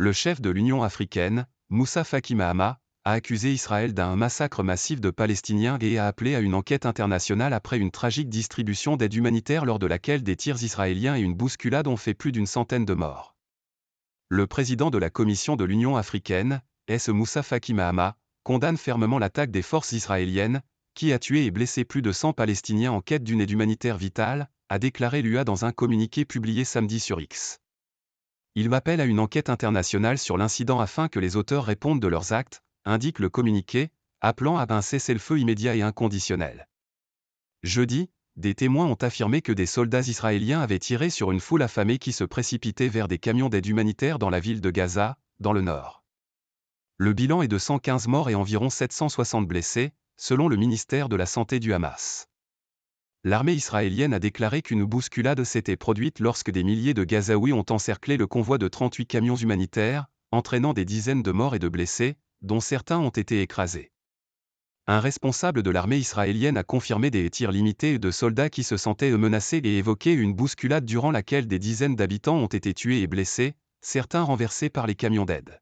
Le chef de l'Union africaine, Moussa Faki Mahamat, a accusé Israël d'un massacre massif de Palestiniens et a appelé à une enquête internationale après une tragique distribution d'aide humanitaire lors de laquelle des tirs israéliens et une bousculade ont fait plus d'une centaine de morts. Le président de la Commission de l'Union africaine, Moussa Faki Mahamat, condamne fermement l'attaque des forces israéliennes, qui a tué et blessé plus de 100 Palestiniens en quête d'une aide humanitaire vitale, a déclaré l'UA dans un communiqué publié samedi sur X. Il m'appelle à une enquête internationale sur l'incident afin que les auteurs répondent de leurs actes, indique le communiqué, appelant à un cessez-le-feu immédiat et inconditionnel. Jeudi, des témoins ont affirmé que des soldats israéliens avaient tiré sur une foule affamée qui se précipitait vers des camions d'aide humanitaire dans la ville de Gaza, dans le nord. Le bilan est de 115 morts et environ 760 blessés, selon le ministère de la Santé du Hamas. L'armée israélienne a déclaré qu'une bousculade s'était produite lorsque des milliers de Gazaouis ont encerclé le convoi de 38 camions humanitaires, entraînant des dizaines de morts et de blessés, dont certains ont été écrasés. Un responsable de l'armée israélienne a confirmé des tirs limités de soldats qui se sentaient menacés et évoqué une bousculade durant laquelle des dizaines d'habitants ont été tués et blessés, certains renversés par les camions d'aide.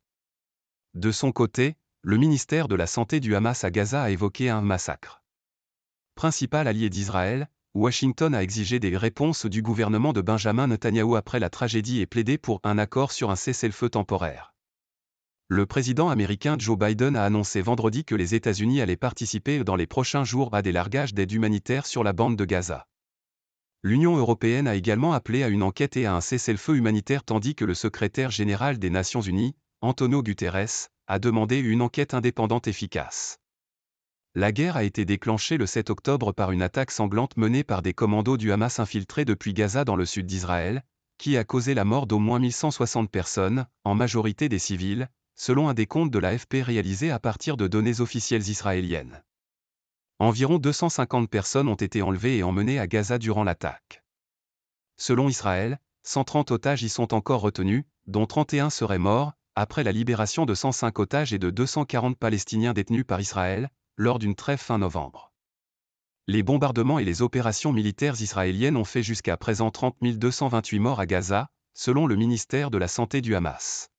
De son côté, le ministère de la Santé du Hamas à Gaza a évoqué un massacre. Principal allié d'Israël, Washington a exigé des réponses du gouvernement de Benjamin Netanyahou après la tragédie et plaidé pour un accord sur un cessez-le-feu temporaire. Le président américain Joe Biden a annoncé vendredi que les États-Unis allaient participer dans les prochains jours à des largages d'aide humanitaire sur la bande de Gaza. L'Union européenne a également appelé à une enquête et à un cessez-le-feu humanitaire tandis que le secrétaire général des Nations Unies, Antonio Guterres, a demandé une enquête indépendante efficace. La guerre a été déclenchée le 7 octobre par une attaque sanglante menée par des commandos du Hamas infiltrés depuis Gaza dans le sud d'Israël, qui a causé la mort d'au moins 1160 personnes, en majorité des civils, selon un décompte de l'AFP réalisé à partir de données officielles israéliennes. Environ 250 personnes ont été enlevées et emmenées à Gaza durant l'attaque. Selon Israël, 130 otages y sont encore retenus, dont 31 seraient morts, après la libération de 105 otages et de 240 Palestiniens détenus par Israël, lors d'une trêve fin novembre. Les bombardements et les opérations militaires israéliennes ont fait jusqu'à présent 30 228 morts à Gaza, selon le ministère de la Santé du Hamas.